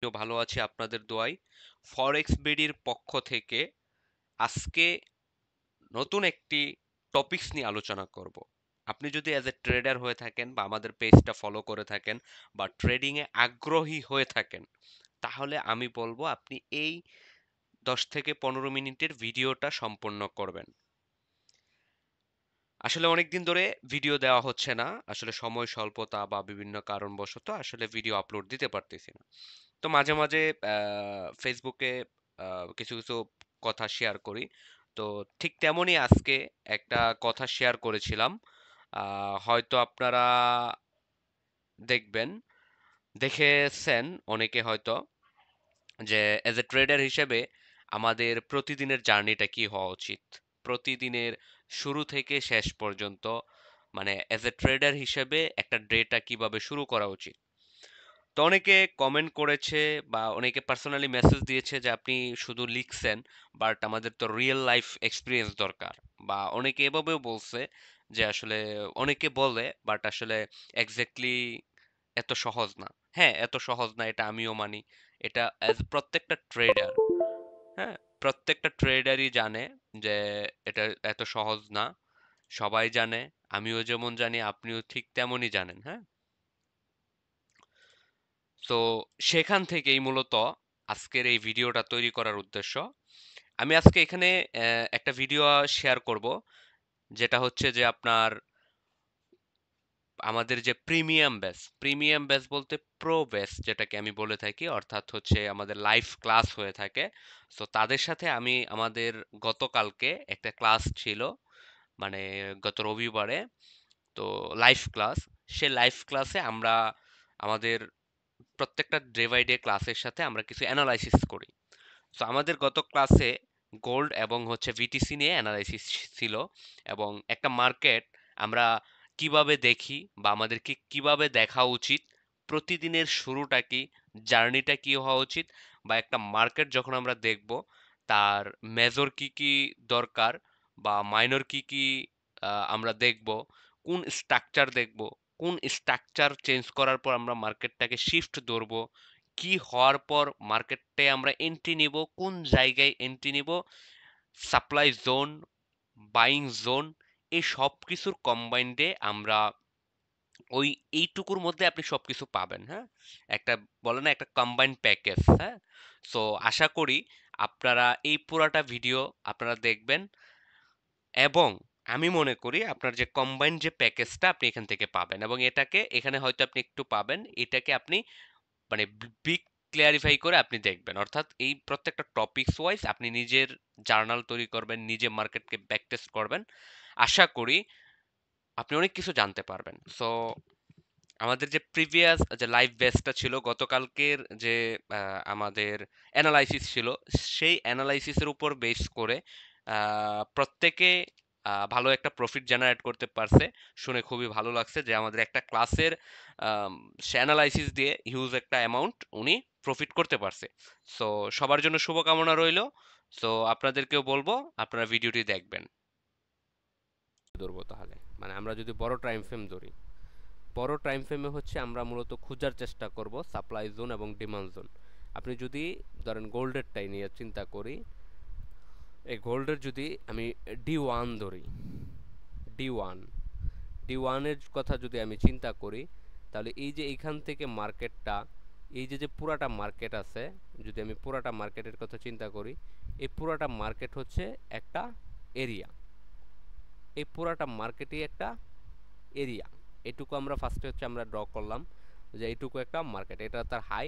আমিও ভালো আছি আপনাদের দোয়ায়। ফরেক্স বিডির পক্ষ থেকে আজকে নতুন একটি টপিকস নিয়ে আলোচনা করব। আপনি যদি অ্যাজ এ ট্রেডার হয়ে থাকেন বা আমাদের পেজটা ফলো করে থাকেন বা ট্রেডিং এ আগ্রহী হয়ে থাকেন, তাহলে আমি বলবো আপনি এই 10 থেকে 15 মিনিটের ভিডিওটা সম্পন্ন করবেন। আসলে অনেকদিন ধরে ভিডিও দেওয়া হচ্ছে না। আসলে সময় স্বল্পতা বা বিভিন্ন কারণবশত আসলে ভিডিও আপলোড দিতে পারতেছি না। তো মাঝে মাঝে ফেসবুকে কিছু কথা শেয়ার করি। তো ঠিক তেমনই আজকে একটা কথা শেয়ার করেছিলাম। হয়তো আপনারা দেখবেন, দেখেছেন অনেকে হয়তো, যে এজ এ ট্রেডার হিসেবে আমাদের প্রতিদিনের জার্নিটা কি হওয়া উচিত, প্রতিদিনের শুরু থেকে শেষ পর্যন্ত, মানে এজ এ ট্রেডার হিসেবে একটা ডেটা কিভাবে শুরু করা উচিত। তো অনেকে কমেন্ট করেছে বা অনেকে পার্সোনালি মেসেজ দিয়েছে যে আপনি শুধু লিখছেন, বাট আমাদের তো রিয়েল লাইফ এক্সপিরিয়েন্স দরকার। বা অনেকে এভাবেও বলছে যে আসলে, অনেকে বলে বাট আসলে এক্স্যাক্টলি এত সহজ না। হ্যাঁ, এত সহজ না, এটা আমিও মানি। এটা অ্যাজ প্রত্যেকটা ট্রেডার, হ্যাঁ, প্রত্যেকটা ট্রেডারই জানে যে এটা এত সহজ না। সবাই জানে, আমিও যেমন জানি আপনিও ঠিক তেমনই জানেন। হ্যাঁ, তো সেখান থেকেই মূলত আজকের এই ভিডিওটা তৈরি করার উদ্দেশ্য। আমি আজকে এখানে একটা ভিডিও শেয়ার করব, যেটা হচ্ছে যে আপনার আমাদের যে প্রিমিয়াম ব্যাচ বলতে প্রো ব্যাচ যেটাকে আমি বলে থাকি, অর্থাৎ হচ্ছে আমাদের লাইভ ক্লাস হয়ে থাকে। তো তাদের সাথে আমি আমাদের গতকালকে একটা ক্লাস ছিল, মানে গত রবিবারে, তো লাইভ ক্লাস, সে লাইভ ক্লাসে আমরা আমাদের প্রত্যেকটা ডে বাই ডে ক্লাসের সাথে আমরা কিছু অ্যানালাইসিস করি। তো আমাদের গত ক্লাসে গোল্ড এবং হচ্ছে ভিটিসি নিয়ে অ্যানালাইসিস ছিল, এবং একটা মার্কেট আমরা কিভাবে দেখি বা আমাদেরকে কিভাবে দেখা উচিত, প্রতিদিনের শুরুটা কি, জার্নিটা কি হওয়া উচিত, বা একটা মার্কেট যখন আমরা দেখব তার মেজর কি কি দরকার বা মাইনর কি কি আমরা দেখব, কোন স্ট্রাকচার দেখব, কোন স্ট্রাকচার চেঞ্জ করার পর আমরা মার্কেটটাকে শিফট ধরবো, কি হওয়ার পর মার্কেটে আমরা এন্ট্রি নিব, কোন জায়গায় এন্ট্রি নিব, সাপ্লাই জোন, বাইং জোন, এই সব কিছুর কম্বাইন্ডে আমরা ওই এইটুকুর মধ্যে আপনি সবকিছু পাবেন। হ্যাঁ, একটা বলে না, একটা কম্বাইন্ড প্যাকেজ। হ্যাঁ, সো আশা করি আপনারা এই পুরাটা ভিডিও আপনারা দেখবেন, এবং আমি মনে করি আপনার যে কম্বাইন্ড যে প্যাকেজটা আপনি এখান থেকে পাবেন, এবং এটাকে এখানে হয়তো আপনি একটু পাবেন, এটাকে আপনি মানে বিগ ক্লিয়ারিফাই করে আপনি দেখবেন। অর্থাৎ এই প্রত্যেকটা টপিকস ওয়াইজ আপনি নিজের জার্নাল তৈরি করবেন, নিজে মার্কেটকে ব্যাক টেস্ট করবেন। আশা করি আপনি অনেক কিছু জানতে পারবেন। সো আমাদের যে প্রিভিয়াস যে লাইভ বেসটা ছিল গতকালকের, যে আমাদের অ্যানালাইসিস ছিল, সেই অ্যানালাইসিসের উপর বেস করে প্রত্যেকে ভালো একটা প্রফিট জেনারেট করতে পারছে। শুনে খুবই ভালো লাগছে যে আমাদের একটা ক্লাসের সে অ্যানালাইসিস দিয়ে হিউজ একটা অ্যামাউন্ট উনি প্রফিট করতে পারছে। সো সবার জন্য শুভকামনা রইল। সো আপনাদেরকেও বলবো আপনারা ভিডিওটি দেখবেন। ধরবো তাহলে, মানে আমরা যদি বড় টাইম ফ্রেম ধরি, বড় টাইম ফ্রেমে হচ্ছে আমরা মূলত খোঁজার চেষ্টা করব সাপ্লাই জোন এবং ডিমান্ড জোন। আপনি যদি ধরেন গোল্ডেরটাই নিয়ে চিন্তা করি, এই গোল্ডের যদি আমি D1 ধরি, D1, D1 এর কথা যদি আমি চিন্তা করি, তাহলে এই যে এইখান থেকে মার্কেটটা, এই যে যে পুরাটা মার্কেট আছে, যদি আমি পুরাটা মার্কেটের কথা চিন্তা করি, এই পুরাটা মার্কেট হচ্ছে একটা এরিয়া, এই পুরাটা মার্কেটই একটা এরিয়া। এটুকু আমরা ফার্স্টে হচ্ছে আমরা ড্র করলাম যে এইটুকু একটা মার্কেট, এটা তার হাই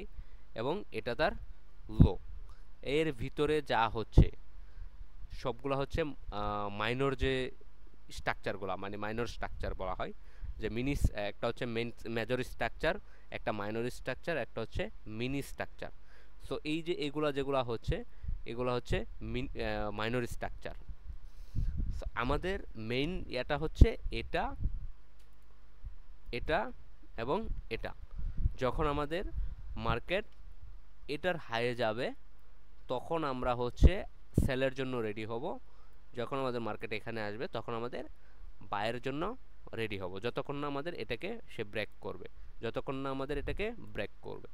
এবং এটা তার লো। এর ভিতরে যা হচ্ছে সবগুলো হচ্ছে মাইনর যে স্ট্রাকচারগুলো, মানে মাইনর স্ট্রাকচার বলা হয়, যে মিনি, একটা হচ্ছে মেজর স্ট্রাকচার, একটা মাইনর স্ট্রাকচার, একটা হচ্ছে মিনি স্ট্রাকচার। সো এই যে এগুলা যেগুলা হচ্ছে, এগুলো হচ্ছে মাইনর স্ট্রাকচার। আমাদের মেইন এটা হচ্ছে এটা, এটা এবং এটা। যখন আমাদের মার্কেট এটার হাইয়ে যাবে তখন আমরা হচ্ছে সেলের জন্য রেডি হব, যখন আমাদের মার্কেট এখানে আসবে তখন আমাদের বায়ের জন্য রেডি হব, যতক্ষণ না আমাদের এটাকে সে ব্রেক করবে, যতক্ষণ না আমাদের এটাকে ব্রেক করবে।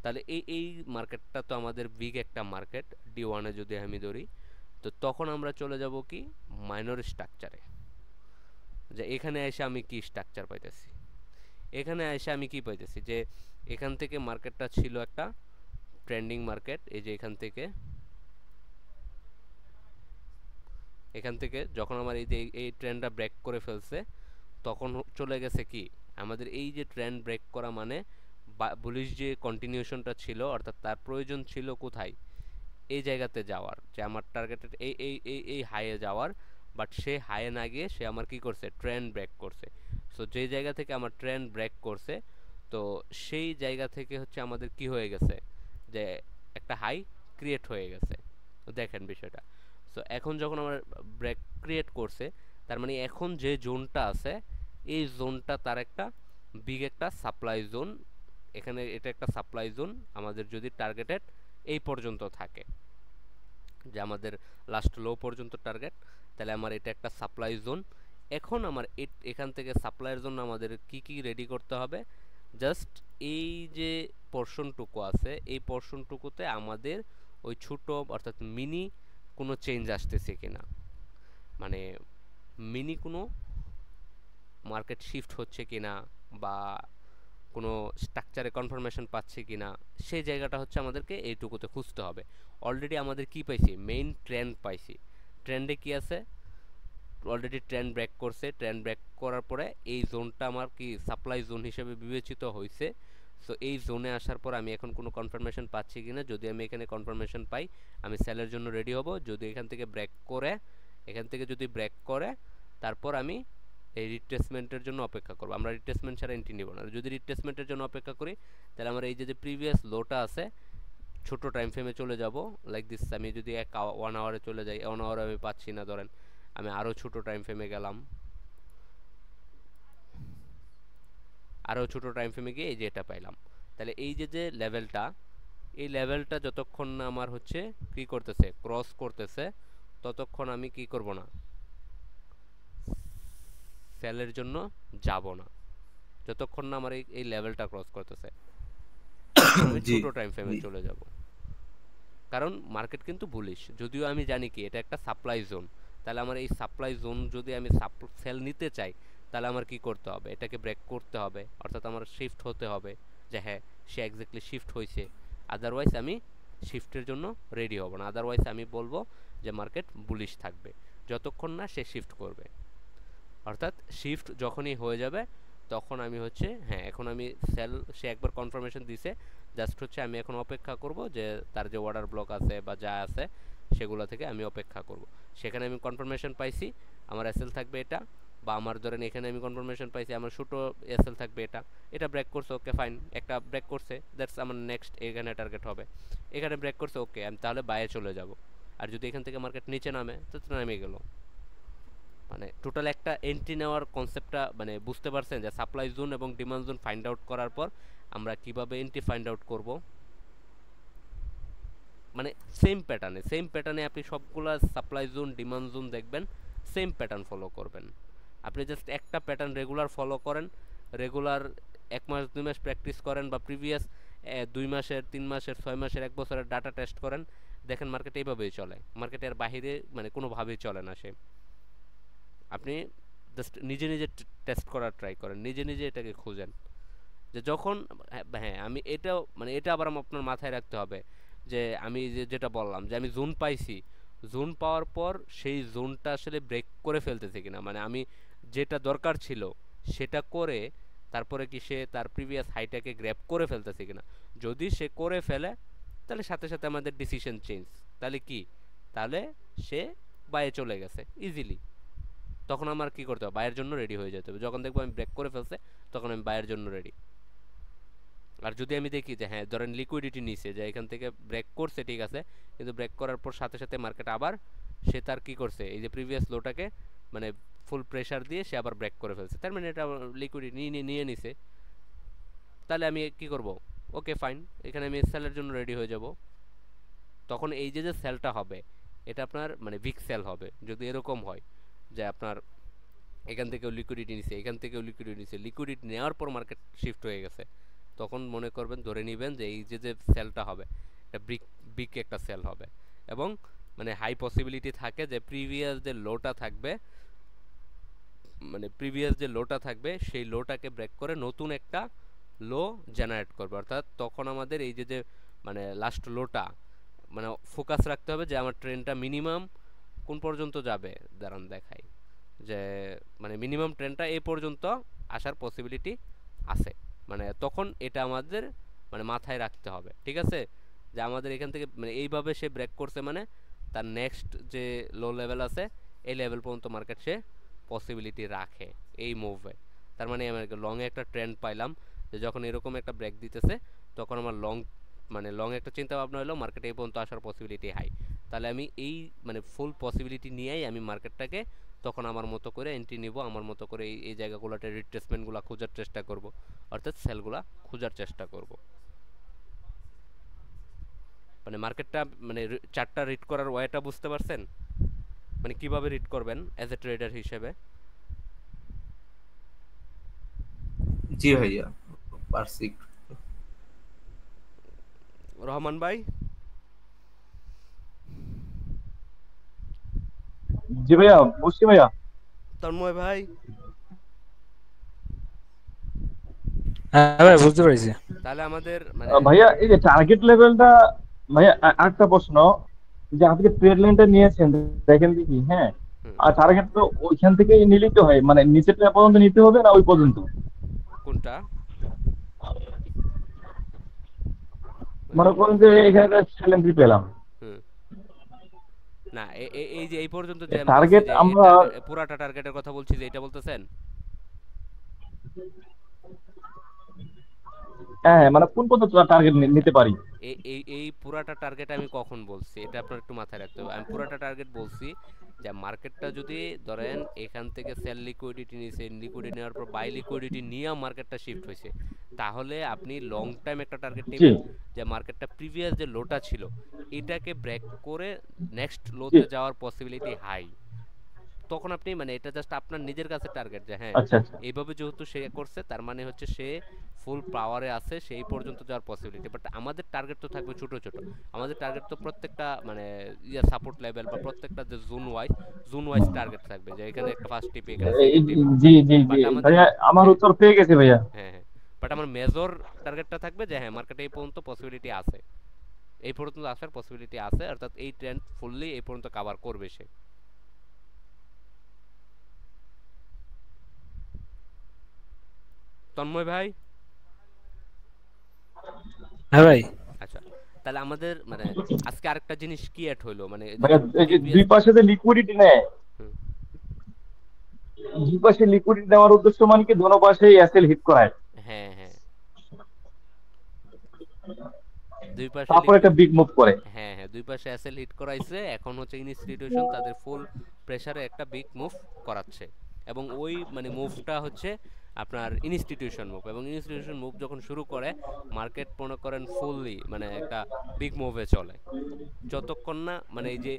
তাহলে এই মার্কেটটা তো আমাদের বিগ একটা মার্কেট, D1 এ যদি আমি ধরি, তো তখন আমরা চলে যাব কি মাইনর স্ট্রাকচারে। যে এখানে এসে আমি কি স্ট্রাকচার পাইতেছি, এখানে এসে আমি কি পাইতেছি যে এখান থেকে মার্কেটটা ছিল একটা ট্রেন্ডিং মার্কেট। এই যে এখান থেকে যখন আমার এই যে এই ট্রেন্ডটা ব্রেক করে ফেলছে, তখন চলে গেছে কি আমাদের এই যে ট্রেন্ড ব্রেক করা মানে বুলিশ যে কন্টিনিউশনটা ছিল, অর্থাৎ তার প্রয়োজন ছিল কোথায়, এই জায়গাতে যাওয়ার, যে আমার টার্গেটেড এই হাইয়ে যাওয়ার। বাট সে হাইয়ে না গিয়ে সে আমার কি করছে, ট্রেন্ড ব্রেক করছে। সো যে জায়গা থেকে আমার ট্রেন্ড ব্রেক করছে, তো সেই জায়গা থেকে হচ্ছে আমাদের কি হয়ে গেছে, যে একটা হাই ক্রিয়েট হয়ে গেছে। তো দেখেন বিষয়টা। সো এখন যখন আমার ব্রেক ক্রিয়েট করছে, তার মানে এখন যে জোনটা আছে, এই জোনটা তার একটা বিগ একটা সাপ্লাই জোন। এখানে এটা একটা সাপ্লাই জোন আমাদের যদি টার্গেটেড এই পর্যন্ত থাকে, যে আমাদের লাস্ট লো পর্যন্ত টার্গেট, তাহলে আমার এটা একটা সাপ্লাই জোন। এখন আমার এখান থেকে সাপ্লাইয়ের জন্য আমাদের কি কি রেডি করতে হবে, জাস্ট এই যে পোর্শনটুকু আছে, এই পোর্শনটুকুতে আমাদের ওই ছোট অর্থাৎ মিনি কোনো চেঞ্জ আসতেছে কিনা, মানে মিনি কোনো মার্কেট শিফট হচ্ছে কিনা, বা কোনো স্ট্রাকচারে কনফার্মেশন পাচ্ছে কিনা, সেই জায়গাটা হচ্ছে আমাদেরকে এইটুকুতে খুঁজতে হবে। অলরেডি আমাদের কি পাইছি, মেইন ট্রেন্ড পাইছি। ট্রেন্ডে কি আছে, অলরেডি ট্রেন্ড ব্রেক করছে। ট্রেন্ড ব্রেক করার পরে এই জোনটা আমার কি সাপ্লাই জোন হিসেবে বিবেচিত হয়েছে। সো এই জোনে আসার পর আমি এখন কোনো কনফার্মেশন পাচ্ছি কিনা, যদি আমি এখানে কনফার্মেশন পাই আমি সেলের জন্য রেডি হব। যদি এখান থেকে ব্রেক করে, এখান থেকে যদি ব্রেক করে, তারপর আমি এই রিট্রেসমেন্টের জন্য অপেক্ষা করবো। আমরা রিট্রেসমেন্ট ছাড়া এন্ট্রি নিব না। যদি রিট্রেসমেন্টের জন্য অপেক্ষা করি, তাহলে আমার এই যে প্রিভিয়াস লোটা আছে, ছোট টাইম ফ্রেমে চলে যাব। লাইক দিস, আমি যদি 1 আওয়ারে চলে যাই, 1 আওয়ারে আমি পাচ্ছি না, ধরেন আমি আরও ছোট টাইম ফ্রেমে গেলাম, আরও ছোট টাইম ফ্রেমে গিয়ে এই যে এটা পাইলাম। তাহলে এই যে যে লেভেলটা, এই লেভেলটা যতক্ষণ না আমার হচ্ছে কি করতেছে, ক্রস করতেছে, ততক্ষণ আমি কি করব না, সেলের জন্য যাব না। যতক্ষণ না আমার এই লেভেলটা ক্রস করতেছে, তখন আমি জি ছোট টাইম ফ্রেমে জি চলে যাব। কারণ মার্কেট কিন্তু বুলিশ, যদিও আমি জানি কি এটা একটা সাপ্লাই জোন। তাহলে আমার এই সাপ্লাই জোন যদি আমি সেল নিতে চাই, তাহলে আমার কি করতে হবে, এটাকে ব্রেক করতে হবে, অর্থাৎ আমার শিফট হতে হবে, যে হ্যাঁ সে এক্স্যাক্টলি শিফট হয়েছে। আদারওয়াইজ আমি শিফটের জন্য রেডি হব না। আদারওয়াইজ আমি বলবো যে মার্কেট বুলিশ থাকবে যতক্ষণ না সে শিফট করবে। অর্থাৎ শিফট যখনই হয়ে যাবে, তখন আমি হচ্ছে হ্যাঁ, এখন আমি সেল, সে একবার কনফার্মেশন দিছে, জাস্ট হচ্ছে আমি এখন অপেক্ষা করব যে তার যে অর্ডার ব্লক আছে বা যা আছে সেগুলো থেকে আমি অপেক্ষা করব। সেখানে আমি কনফার্মেশন পাইছি আমার এসএল থাকবে এটা, বা আমার ধরেন এখানে আমি কনফার্মেশন পাইছি আমার ছোটো এসএল থাকবে এটা। এটা ব্রেক করছে, ওকে ফাইন, একটা ব্রেক করছে, দ্যাটস আমার নেক্সট এখানে টার্গেট হবে। এখানে ব্রেক করছে, ওকে, আমি তাহলে বাইরে চলে যাব। আর যদি এখান থেকে মার্কেট নিচে নামে, তো নামে গেল। মানে টোটাল একটা এন্ট্রি নেওয়ার কনসেপ্টটা মানে বুঝতে পারছেন, যে সাপ্লাই জোন এবং ডিমান্ড জোন ফাইন্ড আউট করার পর আমরা কিভাবে এন্ট্রি ফাইন্ড আউট করব। মানে সেম প্যাটার্নে আপনি সবগুলা সাপ্লাই জোন ডিমান্ড জোন দেখবেন, সেম প্যাটার্ন ফলো করবেন। আপনি জাস্ট একটা প্যাটার্ন রেগুলার ফলো করেন, রেগুলার 1 মাস 2 মাস প্র্যাকটিস করেন, বা প্রিভিয়াস 2 মাসের 3 মাসের 6 মাসের 1 বছরের ডাটা টেস্ট করেন, দেখেন মার্কেট এইভাবেই চলে। মার্কেটের বাহিরে মানে কোনোভাবেই চলে না সে। আপনি জাস্ট নিজে নিজে টেস্ট করার ট্রাই করেন, নিজে নিজে এটাকে খুঁজেন। যে যখন হ্যাঁ আমি এটাও মানে এটা আবার আপনার মাথায় রাখতে হবে, যে আমি যেটা বললাম যে আমি জোন পাইছি, জোন পাওয়ার পর সেই জোনটা আসলে ব্রেক করে ফেলতেছে কিনা, মানে আমি যেটা দরকার ছিল সেটা করে তারপরে কি সে তার প্রিভিয়াস হাইটাকে গ্র্যাব করে ফেলতেছে কিনা। যদি সে করে ফেলে, তাহলে সাথে সাথে আমাদের ডিসিশন চেঞ্জ। তাহলে কি, তাহলে সে বাইরে চলে গেছে ইজিলি। তখন আমার কি করতে হবে, বাইয়ের জন্য রেডি হয়ে যেতে হবে। যখন দেখবো আমি ব্রেক করে ফেলছে, তখন আমি বাইয়ের জন্য রেডি। আর যদি আমি দেখি যে হ্যাঁ ধরেন লিকুইডিটি নিচে, যে এখান থেকে ব্রেক করছে ঠিক আছে, কিন্তু ব্রেক করার পর সাথে সাথে মার্কেট আবার সে তার কি করছে, এই যে প্রিভিয়াস লোটাকে মানে ফুল প্রেসার দিয়ে সে আবার ব্রেক করে ফেলছে, তার মানে এটা লিকুইডিটি নিয়ে নিছে। তাহলে আমি কি করব, ওকে ফাইন, এখানে আমি সেলের জন্য রেডি হয়ে যাব। তখন এই যে যে সেলটা হবে, এটা আপনার মানে বিগ সেল হবে যদি এরকম হয় যে আপনার এখান থেকেও লিকুইডিটি নিছে, এখান থেকেও লিকুইডিটি নিছে, লিকুইডিটি নেওয়ার পর মার্কেট শিফট হয়ে গেছে, তখন মনে করবেন, ধরে নেবেন যে এই যে যে সেলটা হবে এটা বিগ একটা সেল হবে, এবং মানে হাই পসিবিলিটি থাকে যে প্রিভিয়াস যে লোটা থাকবে, মানে প্রিভিয়াস যে লোটা থাকবে সেই লোটাকে ব্রেক করে নতুন একটা লো জেনারেট করবে। অর্থাৎ তখন আমাদের এই যে যে মানে লাস্ট লোটা, মানে ফোকাস রাখতে হবে যে আমার ট্রেনটা মিনিমাম কোন পর্যন্ত যাবে। দাঁড়ান দেখাই যে মানে মিনিমাম ট্রেনটা এই পর্যন্ত আসার পসিবিলিটি আছে, মানে তখন এটা আমাদের মানে মাথায় রাখতে হবে, ঠিক আছে? যে আমাদের এখান থেকে মানে এইভাবে সে ব্রেক করছে, মানে তার নেক্সট যে লো লেভেল আছে এই লেভেল পর্যন্ত মার্কেট সে পসিবিলিটি রাখে এই মুভে। তার মানে আমি লং এ একটা ট্রেন্ড পাইলাম যে যখন এরকম একটা ব্রেক দিতেছে তখন আমার লং মানে লং একটা চিন্তা ভাবনা হলো মার্কেটে এই পর্যন্ত আসার পসিবিলিটি হাই। তাহলে আমি এই মানে ফুল পসিবিলিটি নিয়েই আমি মার্কেটটাকে তখন আমার মতো করে এন্ট্রি নিব, আমার মতো করে এই এই জায়গাগুলোতে রিট্রেসমেন্টগুলো খোঁজার চেষ্টা করব, অর্থাৎ সেলগুলা খোঁজার চেষ্টা করব। মানে মার্কেটটা মানে চারটা রিড করার ওয়েটা বুঝতে পারছেন, মানে কিভাবে রিড করবেন অ্যাজ এ ট্রেডার হিসেবে? জি ভাইয়া, পারছি। রহমান ভাই, জি ভাইয়া, বুঝছি ভাইয়া। তন্ময় ভাই, হ্যাঁ ভাই, বুঝতে পেরেছি। তাহলে আমাদের মানে ভাইয়া এই যে টার্গেট লেভেলটা, ভাইয়া আরেকটা প্রশ্ন, যে আপনি ট্রেড লাইনটা নিয়েছেন, দেখেন দেখি, হ্যাঁ, হুম, আর টার্গেট তো ওইখান থেকে নিলেই তো হয়, মানে নিচেরটা পর্যন্ত নিতে হবে না ওই পর্যন্ত? কোনটা? মনে করেন যে এখানে স্যালেন্ডারি পেলাম, হুম, না এই যে এই পর্যন্ত যে আমি বলছি টার্গেট যে আমরা, টার্গেট পুরাটা টার্গেটের কথা বলছি, যে এটা বলতেছেন? হ্যাঁ হ্যাঁ, মানে কোন পর্যন্ত টার্গেট আচ্ছা, নিতে পারি? এই পুরাটা টার্গেট আমি কখন বলছি এটা আপনার একটু মাথায় রাখতে হবে। আমি পুরাটা টার্গেট বলছি যে মার্কেটটা যদি ধরেন এখান থেকে সেল লিকুইডিটি নিছে, লিকুইডিটি নেওয়ার পর বাই লিকুইডিটি নিয়ে মার্কেটটা শিফট হয়েছে, তাহলে আপনি লং টাইম একটা টার্গেট জি নেবেন যে মার্কেটটা প্রিভিয়াস যে লোটা ছিল এটাকে ব্রেক করে নেক্সট জি, লোতে যাওয়ার পসিবিলিটি হাই। তখন আপনি মানে এটা জাস্ট আপনার নিজের কাছে টার্গেট যে হ্যাঁ, আচ্ছা আচ্ছা। এইভাবে যেহেতু সে করছে তার মানে হচ্ছে সে ফুল পাওয়ারে আছে, সেই পর্যন্ত যাওয়ার পসিবিলিটি। বাট আমাদের টার্গেট তো থাকবে ছোট ছোট, আমাদের টার্গেট তো প্রত্যেকটা মানে ইয়া সাপোর্ট লেভেল বা প্রত্যেকটা যে জোন ওয়াইজ টার্গেট থাকবে, যে এখানে একটা ফার্স্ট টিপে এখানে সেকেন্ড টিপে। জি জি জি বাট আমাদের ভাইয়া, আমার হ্যাঁ উত্তর পেয়ে গেছে ভাইয়া। হ্যাঁ হ্যাঁ, বাট আমার মেজর টার্গেটটা থাকবে যে হ্যাঁ মার্কেটে এই পর্যন্ত পসিবিলিটি আছে, এই পর্যন্ত আসার পসিবিলিটি আছে, অর্থাৎ এই ট্রেন্ড ফুললি এই পর্যন্ত কভার করবে সে। তন্ময় ভাই, হ্যাঁ ভাই। আচ্ছা, তাহলে আমাদের মানে আজকে আরেকটা জিনিস কি অ্যাড হইলো, মানে ভাইয়া, যেটা এই যে প্রিভিয়াস। দুই পাশে যে লিকুইডিটি নেয়, হুম, দুই পাশে লিকুইডিটি নেওয়ার উদ্দেশ্য মানে কি দোনো পাশে এসএল হিট করায়, হ্যাঁ হ্যাঁ, দুই পাশে তারপর একটা বিগ মুভ করে। হ্যাঁ হ্যাঁ, দুই পাশে অ্যাসেল হিট করাইছে, এখন হচ্ছে ইনস্টিটিউশন তাদের ফুল প্রেসারে একটা বিগ মুভ করাচ্ছে, এবং ওই মানে মুভটা হচ্ছে আপনার ইনস্টিটিউশন মুভ, এবং ইনস্টিটিউশন মুভ যখন শুরু করে মার্কেট মনে করেন ফুললি মানে একটা বিগ মুভে চলে, যতক্ষণ না মানে এই যে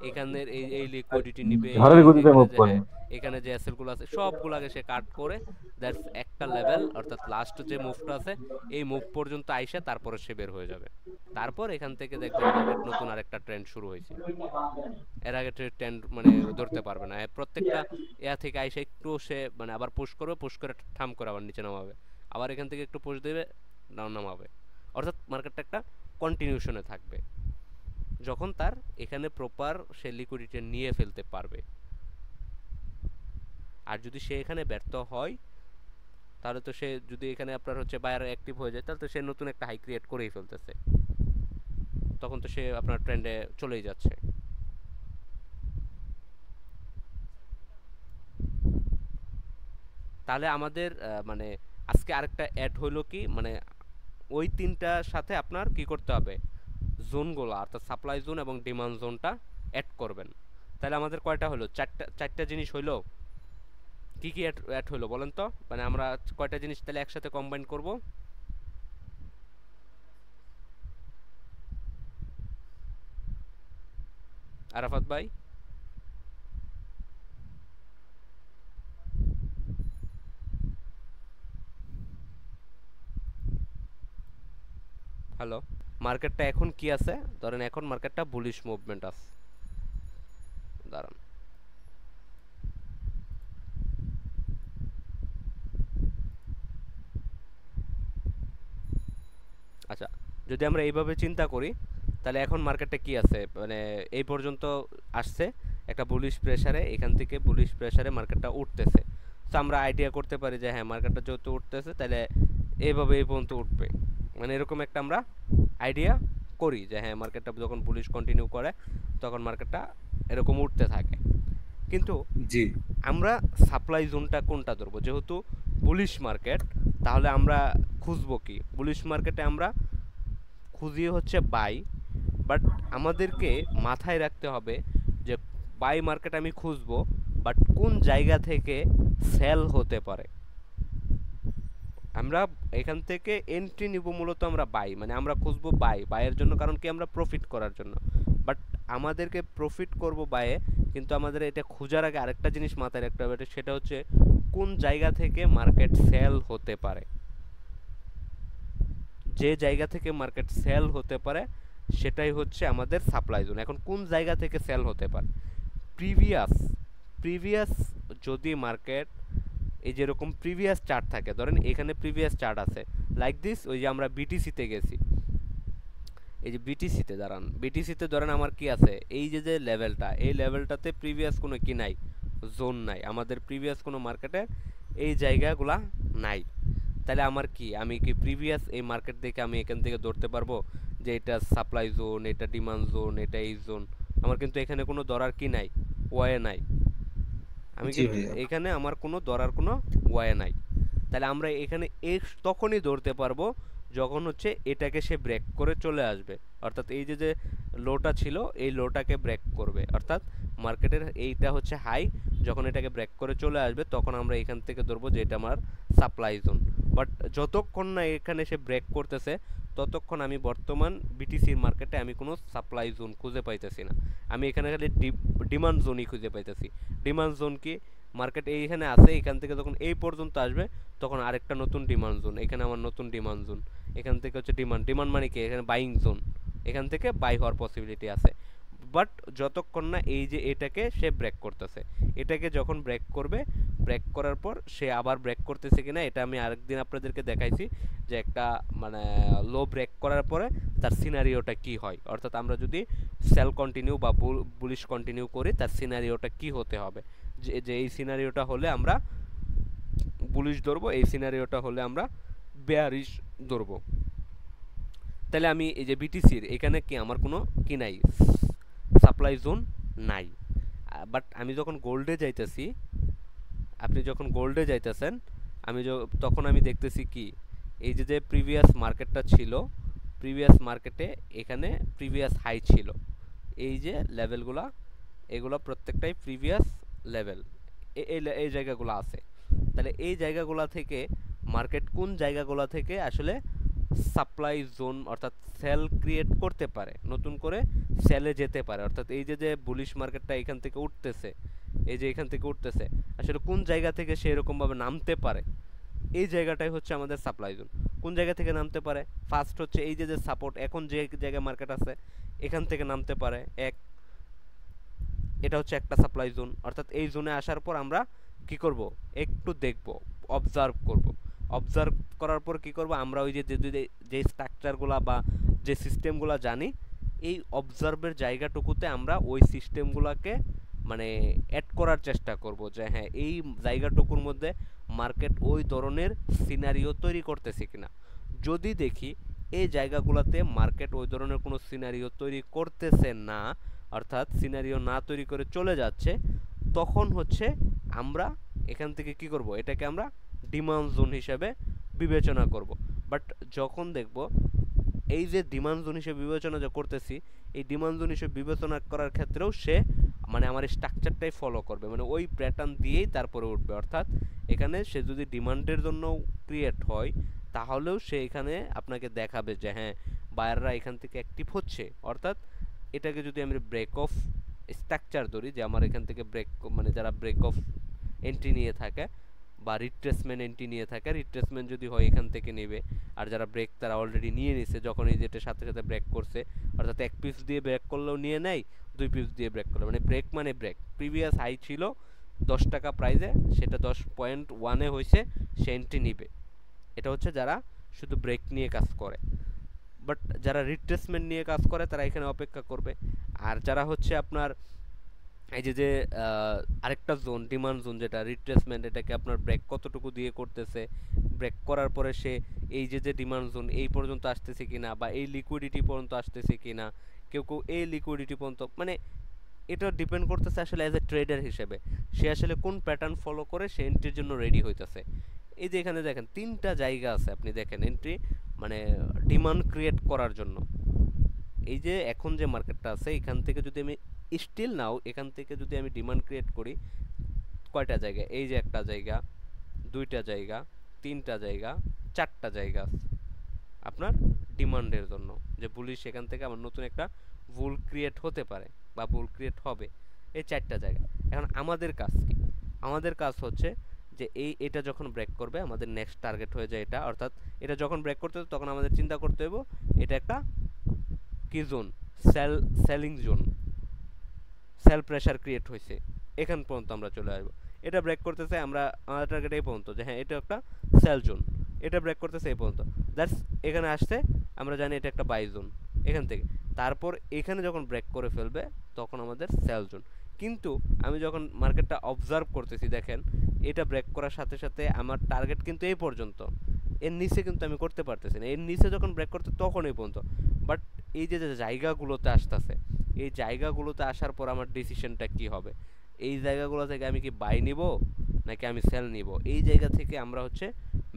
এখানের এই এই লিকুইডিটি নিবে, ঝড়ের গতিতে এখানে মুভ যে করে। হ্যাঁ এখানে যে অ্যাসেটগুলো আছে সবগুলাকে সে কাট করে দ্যাটস একটা লেভেল, অর্থাৎ লাস্ট যে মুভটা আছে এই মুভ পর্যন্ত আইসা তারপরে সে বের হয়ে যাবে। তারপর এখান থেকে দেখবেন মার্কেট নতুন আরেকটা ট্রেন্ড শুরু হয়েছে, এর আগে ট্রেন্ড মানে ধরতে পারবে না, প্রত্যেকটা এয়া থেকে আইসা একটু সে মানে আবার পুশ করবে, পুশ করে ঠাম করে আবার নিচে নামাবে, আবার এখান থেকে একটু পুশ দেবে, ডাউন নামাবে, অর্থাৎ মার্কেটটা একটা কন্টিনিউশনে থাকবে যখন তার এখানে প্রপার সে লিকুইডিটি নিয়ে ফেলতে পারবে। আর যদি সে এখানে ব্যর্থ হয় তাহলে তো সে যদি এখানে আপনার হচ্ছে বায়ার অ্যাক্টিভ হয়ে যায় তাহলে তো সে নতুন একটা হাই ক্রিয়েট করেই ফেলতেছে, তখন তো সে আপনার ট্রেন্ডে চলেই যাচ্ছে। তাহলে আমাদের মানে আজকে আরেকটা অ্যাড হইলো কি, মানে ওই তিনটার সাথে আপনার কি করতে হবে, জোনগুলো অর্থাৎ সাপ্লাই জোন এবং ডিমান্ড জোনটা অ্যাড করবেন। তাহলে আমাদের কয়টা হলো, চারটা চারটা জিনিস হইলো। কি কি অ্যাড হলো বলেন তো, মানে আমরা কয়টা জিনিস তাহলে একসাথে কম্বাইন করব? আরাফাত ভাই, মার্কেটটা এখন কি আছে, ধরেন এখন মার্কেটটা বুলিশ মুভমেন্ট আছে, দাঁড়ান আচ্ছা, যদি আমরা এইভাবে চিন্তা করি তাহলে এখন মার্কেটে কি আছে, মানে এই পর্যন্ত আসছে একটা বুলিশ প্রেসারে, এখান থেকে বুলিশ প্রেসারে মার্কেটটা উঠতেছে। তো আমরা আইডিয়া করতে পারি যে হ্যাঁ মার্কেটটা যেহেতু উঠতেছে তাহলে এইভাবে এই পর্যন্ত উঠবে, মানে এরকম একটা আমরা আইডিয়া করি যে হ্যাঁ মার্কেটটা যখন বুলিশ কন্টিনিউ করে তখন মার্কেটটা এরকম উঠতে থাকে। কিন্তু জি আমরা সাপ্লাই জোনটা কোনটা ধরবো, যেহেতু বুলিশ মার্কেট তাহলে আমরা খুঁজবো কি, বুলিশ মার্কেটে আমরা খুঁজি হচ্ছে বাই, বাট আমাদেরকে মাথায় রাখতে হবে যে বাই মার্কেট আমি খুঁজবো, বাট কোন জায়গা থেকে সেল হতে পারে। আমরা এখান থেকে এন্ট্রি নিব মূলত আমরা বাই, মানে আমরা খুঁজবো বাইয়ের জন্য, কারণ কি আমরা প্রফিট করার জন্য। বাট আমাদেরকে প্রফিট করব বাইয়ে, কিন্তু আমাদের এটা খোঁজার আগে আরেকটা জিনিস মাথায় রাখতে হবে, সেটা হচ্ছে কোন জায়গা থেকে মার্কেট সেল হতে পারে। যে জায়গা থেকে মার্কেট সেল হতে পারে সেটাই হচ্ছে আমাদের সাপ্লাই জোন। এখন কোন জায়গা থেকে সেল হতে পারে, প্রিভিয়াস প্রিভিয়াস যদি মার্কেট এই যেরকম প্রিভিয়াস চার্ট থাকে, ধরেন এখানে প্রিভিয়াস চার্ট আছে লাইক দিস, ওই যে আমরা বিটিসিতে গেছি, এই যে বিটিসিতে দাঁড়ান, বিটিসিতে ধরেন আমার কি আছে, এই যে যে লেভেলটা, এই লেভেলটাতে প্রিভিয়াস কোনো কি নাই, জোন নাই, আমাদের প্রিভিয়াস কোনো মার্কেটে এই জায়গাগুলা নাই। তাহলে আমার কি, আমি কি প্রিভিয়াস এই মার্কেট দেখে আমি এখান থেকে ধরতে পারবো যে এটা সাপ্লাই জোন, এটা ডিমান্ড জোন, এটা এই জোন? আমার কিন্তু এখানে কোনো ধরার কি নাই, ওয়ে নাই। আমি জি কিন্তু ভাইয়া এখানে আমার কোনো ধরার কোনো ওয়ে নাই। তাহলে আমরা এখানে তখনই ধরতে পারবো যখন হচ্ছে এটাকে সে ব্রেক করে চলে আসবে, অর্থাৎ এই যে যে লোটা ছিল এই লোটাকে ব্রেক করবে, অর্থাৎ মার্কেটের এইটা হচ্ছে হাই, যখন এটাকে ব্রেক করে চলে আসবে তখন আমরা এখান থেকে ধরবো যে এটা আমার সাপ্লাই জোন। বাট যতক্ষণ না এখানে সে ব্রেক করতেছে ততক্ষণ আমি বর্তমান বিটিসির মার্কেটে আমি কোনো সাপ্লাই জোন খুঁজে পাইতেছি না, আমি এখানে খালি ডিমান্ড জোনই খুঁজে পাইতেছি। ডিমান্ড জোন কি, মার্কেট এইখানে আছে, এখান থেকে যখন এই পর্যন্ত আসবে তখন আরেকটা নতুন ডিমান্ড জোন, এখানে আমার নতুন ডিমান্ড জোন, এখান থেকে হচ্ছে ডিমান্ড মানে কি, এখানে বাইং জোন, এখান থেকে বাই হওয়ার পসিবিলিটি আছে। বাট যতক্ষণ না এই যে এটাকে সে ব্রেক করতেছে, এটাকে যখন ব্রেক করবে, ব্রেক করার পর সে আবার ব্রেক করতেছে কিনা এটা আমি আরেকদিন আপনাদেরকে দেখাইছি যে একটা মানে লো ব্রেক করার পরে তার সিনারিওটা কি হয়, অর্থাৎ আমরা যদি সেল কন্টিনিউ বা বুলিশ কন্টিনিউ করি তার সিনারিওটা কি হতে হবে, যে এই সিনারিওটা হলে আমরা বুলিশ ধরবো, এই সিনারিওটা হলে আমরা বেয়ারিশ ধরবো। তাহলে আমি এই যে বিটিসির এখানে কি আমার কোনো কি নাই, সাপ্লাই জোন নাই। বাট আমি যখন গোল্ডে যাইতেছি, আপনি যখন গোল্ডে যাইতেছেন আমি তখন আমি দেখতেছি কি, এই যে যে প্রিভিয়াস মার্কেটটা ছিল, প্রিভিয়াস মার্কেটে এখানে প্রিভিয়াস হাই ছিল, এই যে লেভেলগুলা এগুলো প্রত্যেকটাই প্রিভিয়াস লেভেল, এই জায়গাগুলো আছে। তাহলে এই জায়গাগুলা থেকে মার্কেট কোন জায়গাগুলা থেকে আসলে সাপ্লাই জোন অর্থাৎ সেল ক্রিয়েট করতে পারে, নতুন করে সেলে যেতে পারে, অর্থাৎ এই যে যে বুলিশ মার্কেটটা এখান থেকে উঠতেছে, এই যে এখান থেকে উঠতেছে, আসলে কোন জায়গা থেকে সে এরকমভাবে নামতে পারে, এই জায়গাটাই হচ্ছে আমাদের সাপ্লাই জোন। কোন জায়গা থেকে নামতে পারে, ফার্স্ট হচ্ছে এই যে যে সাপোর্ট, এখন যে জায়গায় মার্কেট আছে এখান থেকে নামতে পারে এটা হচ্ছে একটা সাপ্লাই জোন। অর্থাৎ এই জোনে আসার পর আমরা কি করব, একটু দেখব, অবজার্ভ করব, অবজার্ভ করার পর কি করব, আমরা ওই যে যে স্ট্রাকচারগুলা বা যে সিস্টেমগুলা জানি, এই অবজার্ভের জায়গাটুকুতে আমরা ওই সিস্টেমগুলোকে মানে অ্যাড করার চেষ্টা করব যে হ্যাঁ এই জায়গাটুকুর মধ্যে মার্কেট ওই ধরনের সিনারিও তৈরি করতেছে কিনা। যদি দেখি এই জায়গাগুলোতে মার্কেট ওই ধরনের কোনো সিনারিও তৈরি করতেছে না, অর্থাৎ সিনারিও না তৈরি করে চলে যাচ্ছে, তখন হচ্ছে আমরা এখান থেকে কি করব, এটাকে আমরা ডিমান্ড জোন হিসেবে বিবেচনা করব। বাট যখন দেখব এই যে ডিমান্ড জোন হিসেবে বিবেচনা যে করতেছি, এই ডিমান্ড জোন হিসেবে বিবেচনা করার ক্ষেত্রেও সে মানে আমার স্ট্রাকচারটাই ফলো করবে, মানে ওই প্যাটার্ন দিয়েই তারপরে উঠবে। অর্থাৎ এখানে সে যদি ডিমান্ডের জন্য ক্রিয়েট হয় তাহলেও সে এখানে আপনাকে দেখাবে যে হ্যাঁ বায়াররা এখান থেকে অ্যাক্টিভ হচ্ছে। অর্থাৎ এটাকে যদি আমি ব্রেক অফ স্ট্রাকচার ধরি, যে আমার এখান থেকে ব্রেক মানে যারা ব্রেক অফ এন্ট্রি নিয়ে থাকে বা রিট্রেসমেন্ট এন্ট্রি নিয়ে থাকে, রিট্রেসমেন্ট যদি হয় এখান থেকে নেবে। আর যারা ব্রেক তারা অলরেডি নিয়ে নিছে, যখন এই যেটা সাথে সাথে ব্রেক করছে, অর্থাৎ এক পিস দিয়ে ব্রেক করলেও নিয়ে নেয়, দুই পিস দিয়ে ব্রেক করলে, মানে ব্রেক মানে ব্রেক। প্রিভিয়াস হাই ছিল 10 টাকা প্রাইজে, সেটা 10.1-এ হয়েছে, সে এন্ট্রি নিবে। এটা হচ্ছে যারা শুধু ব্রেক নিয়ে কাজ করে। বাট যারা রিট্রেসমেন্ট নিয়ে কাজ করে তারা এখানে অপেক্ষা করবে। আর যারা হচ্ছে আপনার এই যে আরেকটা জোন, ডিমান্ড জোন, যেটা রিট্রেসমেন্ট, এটাকে আপনার ব্রেক কতটুকু দিয়ে করতেছে, ব্রেক করার পরে সে এই যে ডিমান্ড জোন এই পর্যন্ত আসতেছে কিনা, বা এই লিকুইডিটি পর্যন্ত আসতেছে কিনা, কেউ কেউ এই লিকুইডিটি পর্যন্ত, মানে এটা ডিপেন্ড করতেছে আসলে অ্যাজ এ ট্রেডার হিসেবে সে আসলে কোন প্যাটার্ন ফলো করে সে এন্ট্রির জন্য রেডি হইতেছে। এই যে এখানে দেখেন 3টা জায়গা আছে, আপনি দেখেন এন্ট্রি মানে ডিমান্ড ক্রিয়েট করার জন্য। এই যে এখন যে মার্কেটটা আছে এখান থেকে যদি আমি স্টিল নাও এখান থেকে যদি আমি ডিমান্ড ক্রিয়েট করি, কয়টা জায়গা, এই যে একটা জায়গা, 2টা জায়গা, 3টা জায়গা, 4টা জায়গা আছে আপনার ডিমান্ডের জন্য, যে বুলিশ এখান থেকে আমার নতুন একটা বুল ক্রিয়েট হতে পারে বা বুল ক্রিয়েট হবে। এই 4টা জায়গা। এখন আমাদের কাজ কি? আমাদের কাজ হচ্ছে যে এটা যখন ব্রেক করবে আমাদের নেক্সট টার্গেট হয়ে যায় এটা, অর্থাৎ এটা যখন ব্রেক করতে হবে তখন আমাদের চিন্তা করতে হবে এটা একটা কি zone, selling zone, sell pressure create হয়েছে, এখান পর্যন্ত আমরা চলে আসবো। এটা ব্রেক করতেছে, আমরা আমাদের টার্গেট এই পর্যন্ত, যে হ্যাঁ এটা একটা সেল জোন, এটা ব্রেক করতেছে এই পর্যন্ত, দ্যাটস এখানে আসছে, আমরা জানি এটা একটা বাই জোন এখান থেকে। তারপর এখানে যখন ব্রেক করে ফেলবে তখন আমাদের সেল জোন। কিন্তু আমি যখন মার্কেটটা অবজার্ভ করতেছি, দেখেন এটা ব্রেক করার সাথে সাথে আমার টার্গেট কিন্তু এই পর্যন্ত, এর নিচে কিন্তু আমি করতে পারতেছি না, এর নিচে যখন ব্রেক করতে তখন এই পর্যন্ত। বাট এই যে জায়গাগুলোতে আসতেছে, এই জায়গাগুলোতে আসার পর আমার ডিসিশনটা কি হবে, এই জায়গাগুলো থেকে আমি কি বাই নিব নাকি আমি সেল নিব, এই জায়গা থেকে আমরা হচ্ছে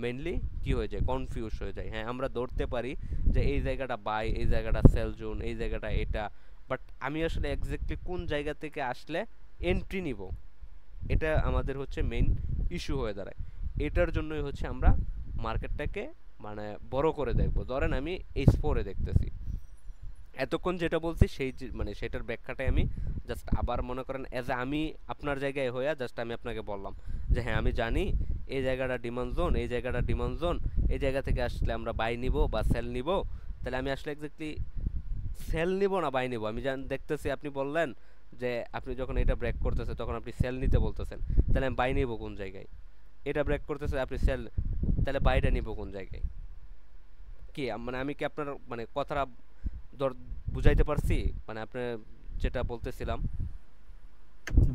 মেইনলি কি হয়ে যায়, কনফিউজ হয়ে যায়। হ্যাঁ আমরা ধরতে পারি যে এই জায়গাটা বাই, এই জায়গাটা সেল জোন, এই জায়গাটা এটা, বাট আমি আসলে এক্স্যাক্টলি কোন জায়গা থেকে আসলে এন্ট্রি নিব, এটা আমাদের হচ্ছে মেইন ইস্যু হয়ে দাঁড়ায়। এটার জন্যই হচ্ছে আমরা মার্কেটটাকে মানে বড় করে দেখব। ধরেন আমি H4-এ দেখতেছি, এতক্ষণ যেটা বলছি সেই মানে সেটার ব্যাখ্যাটাই আমি জাস্ট আবার মনে করেন অ্যাজ আমি আপনার জায়গায় হইয়া জাস্ট আমি আপনাকে বললাম যে হ্যাঁ আমি জানি এই জায়গাটা ডিমান্ড জোন, এই জায়গাটা ডিমান্ড জোন, এই জায়গা থেকে আসলে আমরা বাই নিব বা সেল নিব। তাহলে আমি আসলে এক্স্যাক্টলি সেল নিব না বাই নিব, আমি দেখতেছি আপনি বললেন যে আপনি যখন এটা ব্রেক করতেছে তখন আপনি সেল নিতে বলতেছেন, তাহলে আমি বাই নিব কোন জায়গায়? এটা ব্রেক করতেছে আপনি সেল, তাহলে বাইটা নিব কোন জায়গায়? কি মানে আমি কি আপনার মানে কথাটা বুঝাইতে পারছি? মানে আপনি যেটা বলতেছিলাম।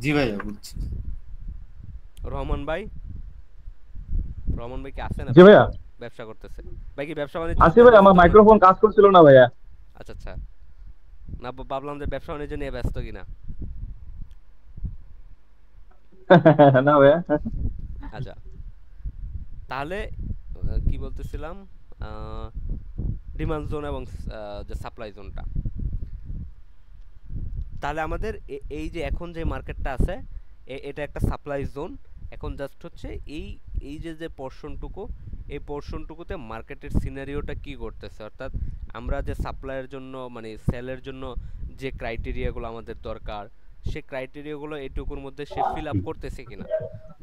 জি ভাইয়া বুঝছি। রহমান ভাই, রহমান ভাই কি আছেন? জি ভাইয়া ব্যবসা করতেছে ভাই, কি ব্যবসা বাণিজ্য আছি ভাই, আমার মাইক্রোফোন কাজ করছিল না ভাইয়া। আচ্ছা আচ্ছা, না ভাবলাম যে ব্যবসা বাণিজ্য নিয়ে ব্যস্ত কিনা। না ভাইয়া। আচ্ছা তাহলে কি বলতেছিলাম, ডিমান্ড জোন এবং যে সাপ্লাই জোনটা, তাহলে আমাদের এই যে এখন যে মার্কেটটা আছে এটা একটা সাপ্লাই জোন। এখন জাস্ট হচ্ছে এই এই যে পোর্শনটুকু, এই পোর্শনটুকুতে মার্কেটের সিনারিওটা কি করতেছে, অর্থাৎ আমরা যে সাপ্লাইয়ের জন্য মানে সেলের জন্য যে ক্রাইটেরিয়াগুলো আমাদের দরকার, সে ক্রাইটেরিয়াগুলো এইটুকুর মধ্যে সে ফিল আপ করতেছে কিনা।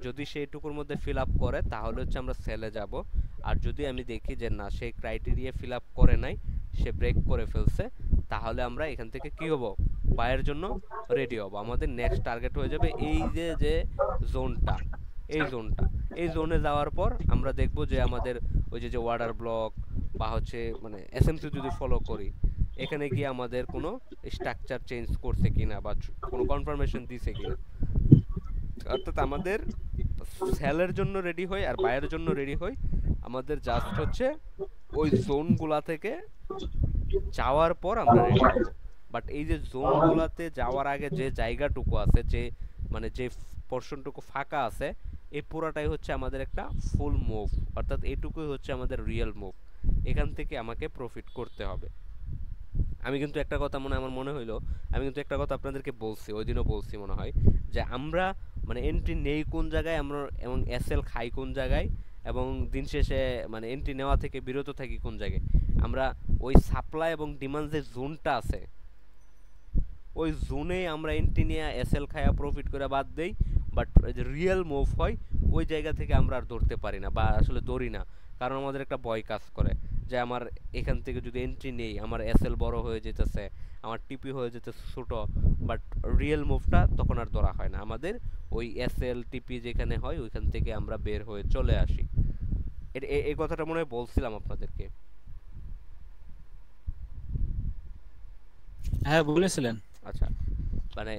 যদি সে এইটুকুর মধ্যে ফিল আপ করে তাহলে হচ্ছে আমরা সেলে যাব। আর যদি আমি দেখি যে না সেই ক্রাইটেরিয়া ফিল আপ করে নাই, সে ব্রেক করে ফেলছে, তাহলে আমরা এখান থেকে কি হব, বায়ের জন্য রেডি হব। আমাদের নেক্সট টার্গেট হয়ে যাবে এই যে জোনটা, এই জোনটা, এই জোনে যাওয়ার পর আমরা দেখব যে আমাদের ওই যে ওয়াটার ব্লক বা হচ্ছে মানে এসএমসি যদি ফলো করি, এখানে গিয়ে আমাদের কোনো স্ট্রাকচার চেঞ্জ করছে কিনা বা কোনো কনফার্মেশন দিছে কিনা। অর্থাৎ আমাদের সেলের জন্য রেডি হই আর বায়ের জন্য রেডি হই, আমাদের জাস্ট হচ্ছে ওই জোনগুলা থেকে যাওয়ার পর আমরা রেডি হব। বাট এই যে জোনগুলাতে যাওয়ার আগে যে জায়গাটুকু আছে, যে মানে যে পোর্শনটুকু ফাঁকা আছে, এই পুরাটাই হচ্ছে আমাদের একটা ফুল মুভ, অর্থাৎ এইটুকুই হচ্ছে আমাদের রিয়েল মুভ। এখান থেকে আমাকে প্রফিট করতে হবে। আমি কিন্তু একটা কথা আমার মনে হইলো, আমি কিন্তু একটা কথা আপনাদেরকে বলছি, ওই দিনও বলছি মনে হয়, যে আমরা মানে এন্ট্রি নেই কোন জায়গায় আমরা এবং এসএল খাই কোন জায়গায়, এবং দিন শেষে মানে এন্ট্রি নেওয়া থেকে বিরত থাকি কোন জায়গায়। আমরা ওই সাপ্লাই এবং ডিমান্ড যে জোনটা আছে, ওই জোনে আমরা এন্ট্রি নিয়ে এসএল খায়া প্রফিট করে বাদ দেই, বাট যে রিয়েল মুভ হয় ওই জায়গা থেকে আমরা আর ধরতে পারি না বা আসলে ধরি না, কারণ আমাদের একটা ভয় কাজ করে যে আমার এখান থেকে যদি এন্ট্রি নেই আমার এসএল বড় হয়ে যেতেছে, আমার টিপি হয়ে যেতেছে ছোটো, বাট রিয়েল মুভটা তখন আর ধরা হয় না আমাদের, ওই এসএল টিপি যেখানে হয় ওইখান থেকে আমরা বের হয়ে চলে আসি। এই কথাটা মনে হয় বলছিলাম আপনাদেরকে। হ্যাঁ বলেছিলেন। আচ্ছা, মানে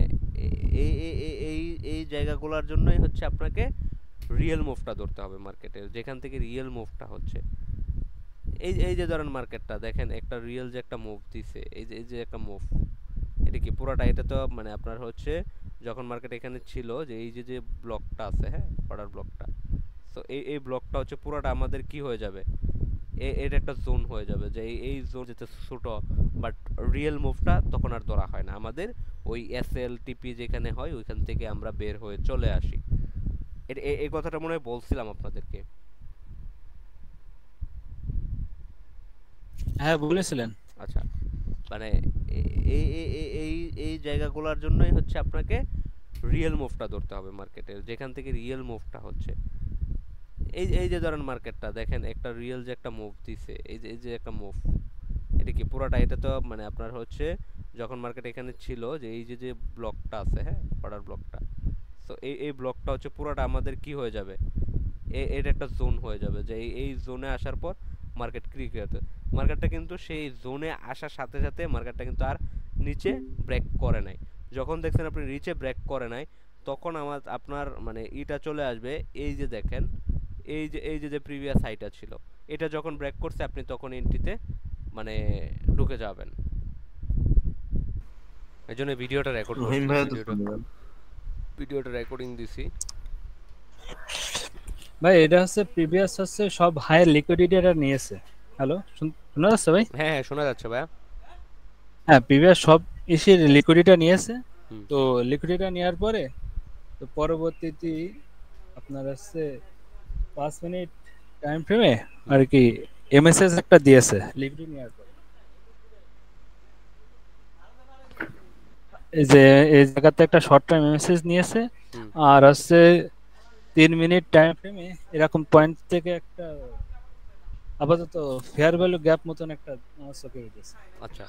এই এই এই এই এই জায়গাগুলোর জন্যই হচ্ছে আপনাকে রিয়েল মুভটা ধরতে হবে মার্কেটে, যেখান থেকে রিয়েল মুভটা হচ্ছে। এই যে ধরেন মার্কেটটা দেখেন, একটা রিয়েল যে একটা মুভ দিছে, এই যে একটা মুভ, এটা কি পুরোটা, এটা তো মানে আপনার হচ্ছে যখন মার্কেট এখানে ছিল যে এই যে যে ব্লকটা আছে, হ্যাঁ অর্ডার ব্লকটা, তো এই ব্লকটা হচ্ছে পুরোটা আমাদের কি হয়ে যাবে, এর একটা জোন হয়ে যাবে যে এই জোন যেতে ছোট, বাট রিয়েল মুভটা তখন আর ধরা হয় না আমাদের, ওই এসএল টিপি যেখানে হয় ওইখান থেকে আমরা বের হয়ে চলে আসি। এই কথাটা মনে হয় বলছিলাম আপনাদেরকে। হ্যাঁ বলেছিলেন। আচ্ছা, মানে এই জায়গাগুলোর জন্যই হচ্ছে আপনাকে রিয়েল মুভটা ধরতে হবে মার্কেটে, যেখান থেকে রিয়েল মুভটা হচ্ছে। এই যে ধরেন মার্কেটটা দেখেন, একটা রিয়েল যে একটা মুভ দিছে, এই যে একটা মুভ, এটা কি পুরোটা, এটা তো মানে আপনার হচ্ছে যখন মার্কেট এখানে ছিল যে এই যে যে ব্লকটা আছে, হ্যাঁ অর্ডার ব্লকটা, তো এই ব্লকটা হচ্ছে পুরোটা আমাদের কি হয়ে যাবে, এর একটা জোন হয়ে যাবে যে এই জোনে আসার পর মার্কেট ক্রিকেট, মার্কেটটা কিন্তু সেই জোনে আসার সাথে সাথে মার্কেটটা কিন্তু আর নিচে ব্রেক করে নাই। যখন দেখছেন আপনি নিচে ব্রেক করে নাই, তখন আপনার মানে ইটা চলে আসবে, এই যে দেখেন এই যে প্রিভিয়াস হাইটা ছিল, এটা যখন ব্রেক করছে আপনি তখন এন্ট্রিতে মানে ঢুকে যাবেন। এই জন্য ভিডিওটা রেকর্ড রহিম করছি, ভাইয়া তো ভিডিওটা শুনে গেল। ভিডিওটা রেকর্ডিং দিছি। ভাই এটা হচ্ছে প্রিভিয়াস হচ্ছে সব হায়ার লিকুইডিটি এটা নিয়েছে। হ্যালো, শোনা যাচ্ছে ভাই? হ্যাঁ হ্যাঁ শোনা যাচ্ছে ভাইয়া। হ্যাঁ প্রিভিয়াস সব এসে লিকুইডিটি নিয়েছে। হুম তো লিকুইডিটি নেওয়ার পরে তো পরবর্তীতে আপনার হচ্ছে 5 মিনিট টাইম ফ্রেমে আর কি এমএসএস একটা দিয়েছে লিকুইডিটি নেওয়ার পরে। এই যে এই জায়গাতে একটা শর্ট টাইম এমএসএস নিয়েছে, হুম আর হচ্ছে 3 মিনিট টাইম ফ্রেমে এরকম পয়েন্ট থেকে একটা আপাতত ফেয়ার ভ্যালু গ্যাপ মতন একটা আমার চোখে উঠেছে। আচ্ছা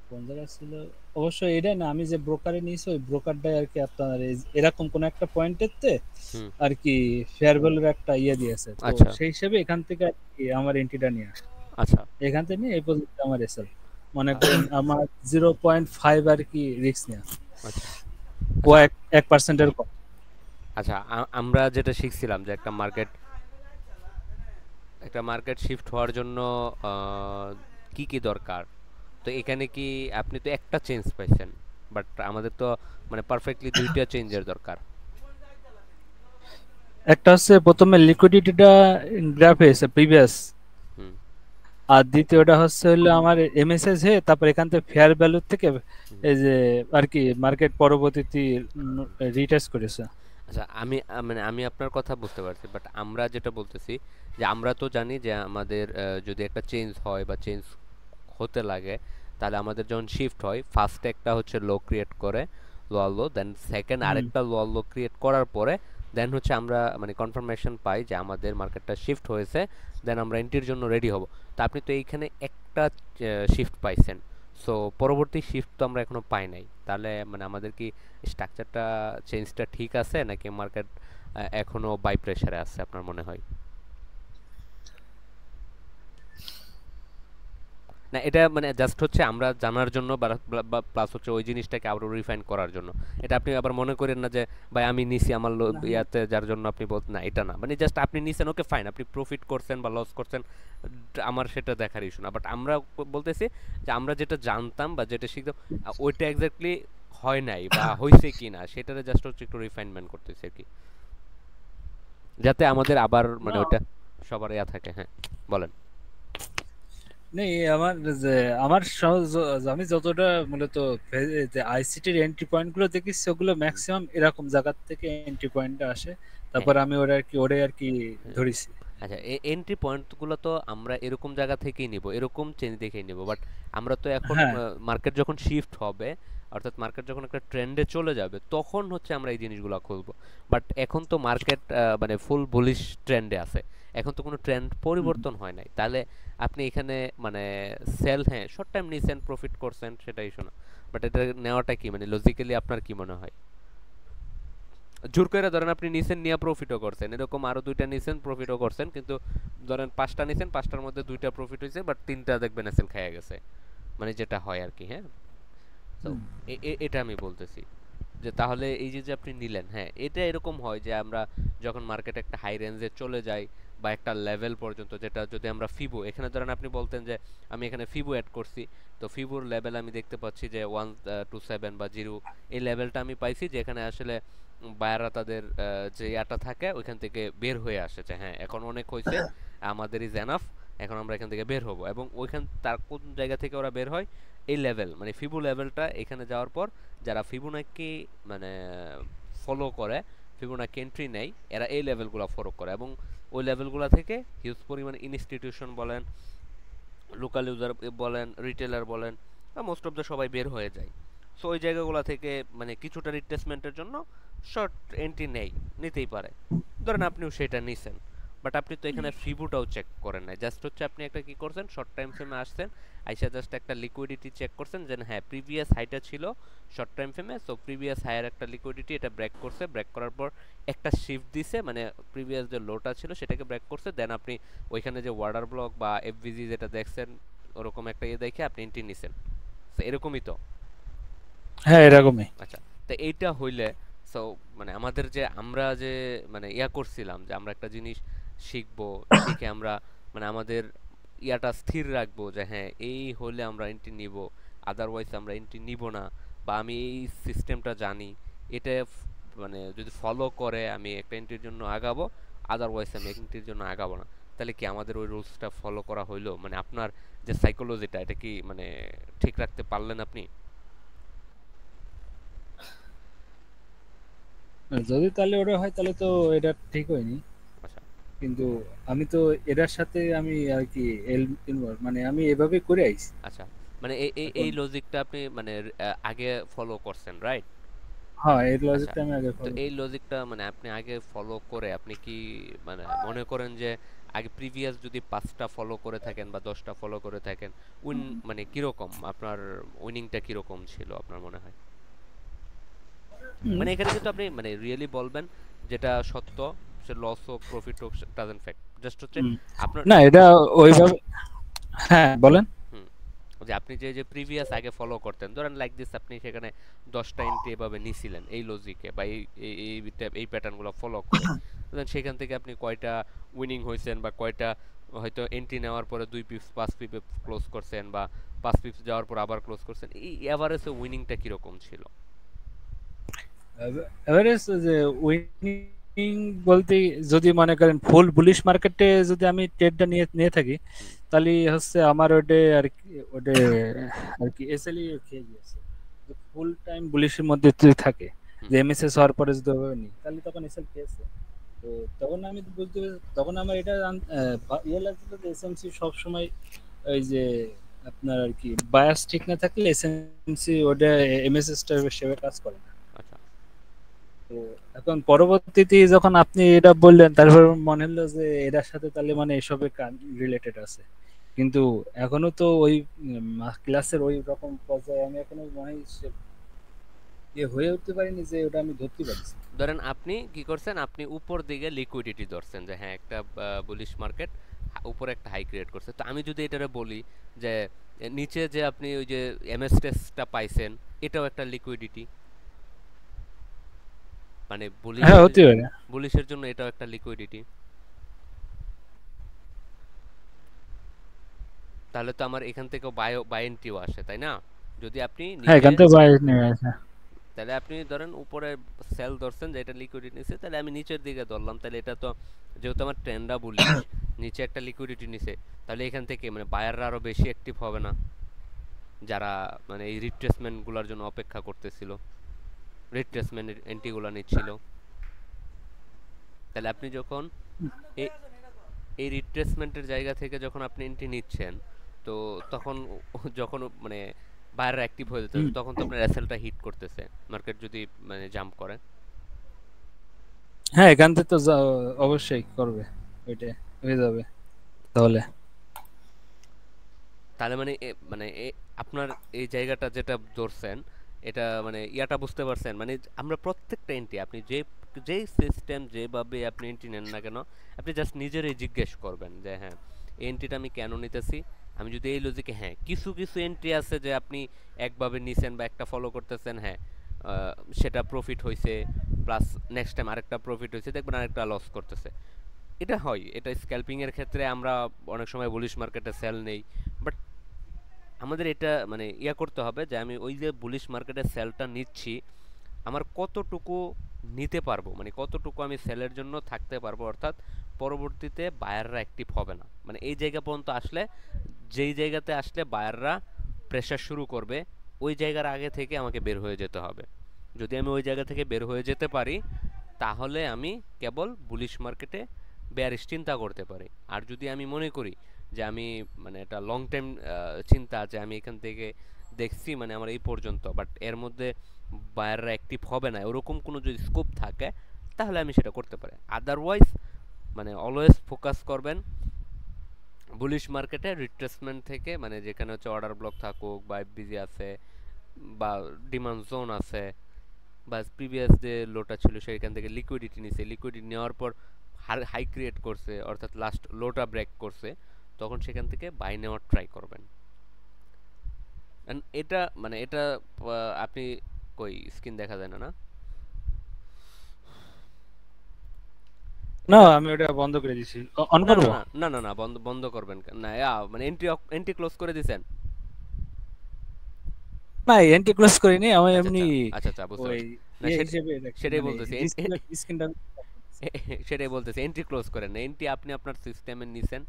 কোন জায়গায় ছিল অবশ্য এটা না, আমি যে ব্রোকারে নিয়েছি ওই ব্রোকারটাই আর কি আপনার এরকম কোন একটা পয়েন্টেতে হুম আর কি ফেয়ার ভ্যালুর একটা ইয়ে দিয়েছে, তো আচ্ছা সেই হিসেবে এখান থেকে আর কি আমার এন্ট্রিটা নিয়ে আসে। আচ্ছা এখান থেকে নিয়ে এই পর্যন্ত আমার এসএল মনে করেন আমার 0.5 আর কি রিস্ক নেওয়া, আচ্ছা ও আচ্ছা 1% কম। আচ্ছা আমরা যেটা শিখছিলাম যে একটা মার্কেট শিফট হওয়ার জন্য কি কি দরকার, তো এখানে কি আপনি তো একটা চেঞ্জ পাইছেন, বাট আমাদের তো মানে পারফেক্টলি দুইটা চেঞ্জের দরকার। একটা হচ্ছে প্রথমে লিকুইডিটিটা গ্রাফে এসে প্রিভিয়াস, হুম আর দ্বিতীয়টা হচ্ছে হলো আমার এমএসএস হয়ে তারপর এখান থেকে ফেয়ার ভ্যালু থেকে হুম। এই যে আর কি মার্কেট পরবর্তীতে রিটেস্ট করেছে। আচ্ছা মানে আমি আপনার কথা বুঝতে পারছি, বাট আমরা যেটা বলতেছি যে আমরা তো জানি যে আমাদের যদি একটা চেঞ্জ হয় বা চেঞ্জ হতে লাগে, তাহলে আমাদের যখন শিফট হয় ফার্স্টে একটা হচ্ছে লো ক্রিয়েট করে, লোয়ার লো, দেন সেকেন্ড হুম। আরেকটা লোয়ার লো ক্রিয়েট করার পরে দেন হচ্ছে আমরা মানে কনফার্মেশন পাই যে আমাদের মার্কেটটা শিফট হয়েছে, দেন আমরা এন্ট্রির জন্য রেডি হব। তা আপনি তো এইখানে একটা শিফট পাইছেন, সো পরবর্তী শিফট তো আমরা এখনো পাই নাই, তাহলে মানে আমাদের কি স্ট্রাকচারটা চেঞ্জটা ঠিক আছে নাকি মার্কেট এখনো বাই প্রেসারে আছে আপনার মনে হয়? না এটা মানে জাস্ট হচ্ছে আমরা জানার জন্য বা প্লাস হচ্ছে ওই জিনিসটাকে আরো রিফাইন করার জন্য। এটা আপনি আবার মনে করেন না যে ভাই আমি নিছি আমার না, ইয়াতে যার জন্য আপনি বলতে, না এটা না, মানে জাস্ট আপনি নিছেন ওকে ফাইন, আপনি প্রফিট করছেন বা লস করছেন আমার সেটা দেখার ইস্যু না, বাট আমরা বলতেছি যে আমরা যেটা জানতাম বা যেটা শিখতাম ওইটা এক্স্যাক্টলি হয় নাই বা হয়েছে কি না সেটারে জাস্ট হচ্ছে একটু রিফাইনমেন্ট করতেছি আর কি, যাতে আমাদের আবার মানে না, ওইটা সবার ইয়া থাকে। হ্যাঁ বলেন। নেই আমার যে আমার আমি যতটা মূলত যে আইসিটির এন্ট্রি পয়েন্ট গুলো দেখেছি ওগুলো হুম, ম্যাক্সিমাম এরকম জায়গা থেকে এন্ট্রি পয়েন্টটা আসে, হ্যাঁ তারপর আমি ওরা আর কি ওরে আর কি হ্যাঁ। ধরেছি। আচ্ছা, এন্ট্রি পয়েন্টগুলো তো আমরা এরকম জায়গা থেকেই নিব, এরকম চেঞ্জ দেখেই নিব, বাট আমরা তো এখন হ্যাঁ মার্কেট যখন শিফট হবে, অর্থাৎ মার্কেট যখন একটা ট্রেন্ডে চলে যাবে, তখন হচ্ছে আমরা এই জিনিসগুলো খুলবো। বাট এখন তো মার্কেট মানে ফুল বুলিশ ট্রেন্ডে আছে, এখন তো কোনো ট্রেন্ড পরিবর্তন হয় নাই। তাহলে আপনি এখানে মানে সেল, হ্যাঁ শর্ট টাইম নিছেন, প্রফিট করছেন, সেটাই শোনা, বাট এটা নেওয়াটা কি মানে লজিক্যালি আপনার কি মনে হয়? জোর করে ধরেন আপনি নিছেন, নিয়ে প্রফিটও করছেন, এরকম আরো দুইটা নিছেন, প্রফিটও করছেন, কিন্তু ধরেন পাঁচটা নিছেন, পাঁচটার মধ্যে দুইটা প্রফিট হয়েছে, বাট তিনটা দেখবেন এসএল খেয়ে গেছে, মানে যেটা হয় আর কি। হ্যাঁ, তো এটা আমি বলতেছি যে তাহলে এই যে যে আপনি নিলেন, হ্যাঁ এটা এরকম হয় যে আমরা যখন মার্কেট একটা হাই রেঞ্জে চলে যাই বা একটা লেভেল পর্যন্ত, যেটা যদি আমরা ফিবো, এখানে ধরেন আপনি বলতেন যে আমি এখানে ফিবো অ্যাড করছি, তো ফিবোর লেভেল আমি দেখতে পাচ্ছি যে 127 বা 0, এই লেভেলটা আমি পাইছি, যেখানে আসলে বায়াররা তাদের যে ইয়াটা থাকে ওইখান থেকে বের হয়ে আসে যে হ্যাঁ এখন অনেক হয়েছে, আমাদের ইজ এনাফ, এখন আমরা এখান থেকে বের হব। এবং ওইখান তার কোন জায়গা থেকে ওরা বের হয়, এই লেভেল মানে ফিবো লেভেলটা এখানে যাওয়ার পর যারা ফিবোনাকি মানে ফলো করে, ফিবোনাকি এন্ট্রি নেয়, এরা এই লেভেলগুলো ফলো করে, এবং ওই লেভেলগুলো থেকে হিউজ পরিমাণে ইনস্টিটিউশন বলেন, লোকাল ইউজার বলেন, রিটেলার বলেন, মোস্ট অফ দ্য সবাই বের হয়ে যায়। সো ওই জায়গাগুলো থেকে মানে কিছুটা রিট্রেসমেন্টের জন্য শর্ট এন্ট্রি নেই, নিতেই পারে। ধরেন আপনিও সেটা নিছেন, বাট আপনি তো এখানে ফিবুটাও চেক করেন নাই, জাস্ট হচ্ছে আপনি একটা কি করছেন, শর্ট টাইম ফ্রেমে আসছেন, আইসা জাস্ট একটা লিকুইডিটি চেক করছেন যে হ্যাঁ প্রিভিয়াস হাইটা ছিল শর্ট টাইম ফ্রেমে, সো প্রিভিয়াস হাইয়ের একটা লিকুইডিটি এটা ব্রেক করছে, ব্রেক করার পর একটা শিফট দিছে, মানে প্রিভিয়াস যে লোটা ছিল সেটাকে ব্রেক করছে, দেন আপনি ওইখানে যে ওয়ার্ডার ব্লক বা এফভিজি যেটা দেখছেন ওরকম একটা ইয়ে দেখে আপনি এন্ট্রি নিছেন। তো এরকমই তো। হ্যাঁ এরকমই। আচ্ছা, তো এইটা হইলে সো মানে আমাদের যে আমরা যে মানে ইয়া করছিলাম যে আমরা একটা জিনিস শিখবো, শিখে আমরা মানে আমাদের ইয়াটা স্থির রাখবো যে হ্যাঁ এই হলে আমরা এন্ট্রি নিব, আদারওয়াইজ আমরা এন্ট্রি নিব না, বা আমি এই সিস্টেমটা জানি, এটা মানে যদি ফলো করে আমি একটা এন্ট্রির জন্য আগাবো, আদারওয়াইজ আমি এন্ট্রির জন্য আগাবো না। তাহলে কি আমাদের ওই রুলসটা ফলো করা হইলো? মানে আপনার যে সাইকোলজিটা এটা কি মানে ঠিক রাখতে পারলেন আপনি? যদি তাহলে ওটা হয় তাহলে তো এটা ঠিক হয়নি, আচ্ছা কিন্তু আমি তো এটার সাথে আমি আর কি ইনভলভ, মানে আমি এভাবে করে আইছি আচ্ছা, মানে এই এই এখন। এই লজিকটা আপনি মানে আগে ফলো করছেন, রাইট? হ্যাঁ এই আচ্ছা, লজিকটা আমি আগে তো ফলো এই করি। লজিকটা মানে আপনি আগে ফলো করে আপনি কি মানে মনে করেন যে আগে প্রিভিয়াস যদি 5টা ফলো করে থাকেন বা 10টা ফলো করে থাকেন, উইন মানে কিরকম আপনার উইনিংটা কিরকম ছিল আপনার মনে হয়? হুম। মানে এখানে কিন্তু আপনি মানে রিয়েলি বলবেন যেটা সত্য, সে লস হোক প্রফিট হোক ডাজন্ট ফ্যাক্ট, জাস্ট হচ্ছে হুম। আপনার। না এটা ওইভাবে, হ্যাঁ বলেন। হুম, যে আপনি যে যে প্রিভিয়াস আগে ফলো করতেন, ধরেন লাইক দিস আপনি সেখানে 10টা এন্ট্রি এভাবে নিছিলেন এই লজিকে বা এই প্যাটার্নগুলো ফলো করে, দেন সেখান থেকে আপনি কয়টা উইনিং হয়েছেন বা কয়টা হয়তো এন্ট্রি নেওয়ার পরে 2 পিপস 5 পিপে ক্লোজ করছেন বা 5 পিপস যাওয়ার পর আবার ক্লোজ করছেন, এই এভারেজে উইনিংটা কিরকম ছিল? এভারেজ যে উইনিং বলতে, যদি মনে করেন ফুল বুলিশ মার্কেটে যদি আমি ট্রেডটা নিয়ে নিয়ে থাকি, হুম তাহলে হচ্ছে আমার ওটা আর কি, ওটা আর কি এসএলই খেয়ে গিয়েছে। ফুল টাইম বুলিশের মধ্যে যদি থাকে, হুম যে এমএসএস হওয়ার পরে যদি ওভাবে নিই, তাহলে তখন এসএল খেয়েছে। তো তখন আমি তো বুঝতে তখন আমার এটা ইয়ে লাগছিল যে এসএমসি সবসময় ওই যে আপনার আর কি বায়াস ঠিক না থাকলে এসএমসি ওটা এমএসএস টা সেভাবে কাজ করে না। আচ্ছা তো এখন পরবর্তীতে যখন আপনি এটা বললেন, তারপর মনে হলো যে এটার সাথে তাহলে মানে এসবের রিলেটেড আছে, কিন্তু এখনো তো ওই ক্লাসের ওই রকম পর্যায়ে আমি এখনো মনে হয় হয়ে উঠতে পারিনি যে ওটা আমি ধরতে পারছি। ধরেন আপনি কি করছেন, আপনি উপর দিকে লিকুইডিটি ধরছেন যে হ্যাঁ একটা বুলিশ মার্কেট উপরে একটা হাই ক্রিয়েট করছে, তো আমি যদি এটারে বলি যে নিচে যে আপনি ওই যে এমএস টেস্টটা পাইছেন, এটাও একটা লিকুইডিটি, মানে হ্যাঁ হতে পারে। বুলিশের জন্য এটাও একটা লিকুইডিটি। তাহলে তো আমার এখান থেকেও বাই এন্ট্রিও আসে, তাই না? যদি আপনি হ্যাঁ নিচে, এখান থেকে বাইরে নেমে আসে। তাহলে আপনি ধরেন উপরে সেল ধরছেন যে এটা লিকুইডিটি নিছে, তাহলে আমি নিচের দিকে ধরলাম, তাহলে এটা তো যেহেতু আমার ট্রেন্ডটা বুলিশ, নিচে একটা লিকুইডিটি নিছে, তাহলে এখান থেকে মানে বায়াররা আরো বেশি অ্যাক্টিভ হবে না, যারা মানে এই রিট্রেসমেন্ট গুলার জন্য অপেক্ষা করতেছিল, রিট্রেসমেন্ট এন্ট্রি গুলা নিচ্ছিল। তাহলে আপনি যখন এই এই রিট্রেসমেন্টের জায়গা থেকে যখন আপনি এন্ট্রি নিচ্ছেন, তো তখন যখন মানে বায়াররা অ্যাক্টিভ হয়ে যেতেছে, তখন তো আপনার এসএলটা হিট করতেছে মার্কেট যদি মানে জাম্প করে। হ্যাঁ, এখান থেকে তো অবশ্যই করবে, ওইটা হয়ে যাবে তাহলে। তাহলে মানে আপনার এই জায়গাটা যেটা ধরছেন, এটা মানে ইয়াটা বুঝতে পারছেন, মানে আমরা প্রত্যেকটা এন্ট্রি আপনি যেই সিস্টেম যেভাবে আপনি এন্ট্রি নেন না কেন, আপনি জাস্ট নিজেরই জিজ্ঞেস করবেন যে হ্যাঁ এই এন্ট্রিটা আমি কেন নিতেছি। আমি যদি এই লজিকে, হ্যাঁ কিছু কিছু এন্ট্রি আছে যে আপনি একভাবে নিছেন বা একটা ফলো করতেছেন, হ্যাঁ সেটা প্রফিট হয়েছে, প্লাস নেক্সট টাইম আরেকটা প্রফিট হয়েছে, দেখবেন আরেকটা লস করতেছে। এটা হয়, এটা স্ক্যাল্পিং এর ক্ষেত্রে আমরা অনেক সময় বুলিশ মার্কেটে সেল নেই, বাট আমাদের এটা মানে ইয়া করতে হবে যে আমি ওই যে বুলিশ মার্কেটে সেলটা নিচ্ছি, আমার কতটুকু নিতে পারবো, মানে কতটুকু আমি সেলের জন্য থাকতে পারবো, অর্থাৎ পরবর্তীতে বায়াররা অ্যাক্টিভ হবে না। মানে এই জায়গা পর্যন্ত আসলে, যেই জায়গাতে আসলে বায়াররা প্রেসার শুরু করবে, ওই জায়গার আগে থেকে আমাকে বের হয়ে যেতে হবে। যদি আমি ওই জায়গা থেকে বের হয়ে যেতে পারি, তাহলে আমি কেবল বুলিশ মার্কেটে বেয়ারিশ চিন্তা করতে পারি। আর যদি আমি মনে করি যে আমি মানে এটা লং টাইম চিন্তা, যে আমি এখান থেকে দেখছি মানে আমার এই পর্যন্ত, বাট এর মধ্যে বায়াররা অ্যাক্টিভ হবে না, ওরকম কোনো যদি স্কোপ থাকে, তাহলে আমি সেটা করতে পারি। আদারওয়াইজ মানে অলওয়েজ ফোকাস করবেন বুলিশ মার্কেটে রিট্রেসমেন্ট থেকে, মানে যেখানে হচ্ছে অর্ডার ব্লক থাকুক বা এফবিজি আছে বা ডিমান্ড জোন আছে, বা প্রিভিয়াস যে লোটা ছিল সেখান থেকে লিকুইডিটি নিছে, লিকুইডিটি নেওয়ার পর হাই ক্রিয়েট করছে, অর্থাৎ লাস্ট লোটা ব্রেক করছে, তখন সেখান থেকে বাই নেওয়ার ট্রাই করবেন। And এটা মানে এটা আপনি কই স্ক্রিন দেখা যায় না না? না, এটা আমি ওটা বন্ধ করে দিছি। অন না না করবো? না না না না, বন্ধ বন্ধ করবেন না, মানে এন্ট্রি ক্লোজ করে দিছেন? না, এন্টি ক্লোজ করিনি, আমি আচ্ছা এমনি আচ্ছা আচ্ছা বুঝতে ওই পারছি। না হিসেবে রাখছি, সেটাই মানে বলতেছি স্ক্রিনটা। সেটাই বলতেছি, এন্ট্রি ক্লোজ করেন না, এন্ট্রি আপনি আপনার সিস্টেমে নিছেন,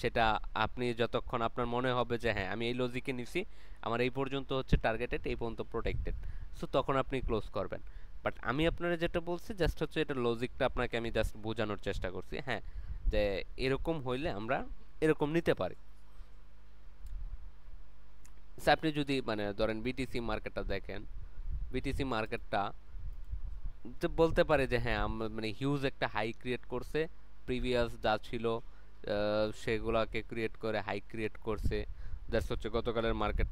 সেটা আপনি যতক্ষণ আপনার মনে হবে যে হ্যাঁ আমি এই লজিকে নিছি, আমার এই পর্যন্ত হচ্ছে টার্গেটেড, এই পর্যন্ত প্রোটেক্টেড, সো তখন আপনি ক্লোজ করবেন। বাট আমি আপনারা যেটা বলছি জাস্ট হচ্ছে এটা লজিকটা আপনাকে আমি জাস্ট বোঝানোর চেষ্টা করছি, হ্যাঁ যে এরকম হইলে আমরা এরকম নিতে পারি। আপনি যদি মানে ধরেন বিটিসি মার্কেটটা দেখেন, বিটিসি মার্কেটটা বলতে পারে যে হ্যাঁ মানে হিউজ একটা হাই ক্রিয়েট করছে, প্রিভিয়াস যা ছিল সেগুলাকে ক্রিয়েট করে হাই ক্রিয়েট করছে, দ্যাটস হচ্ছে গতকালের মার্কেট।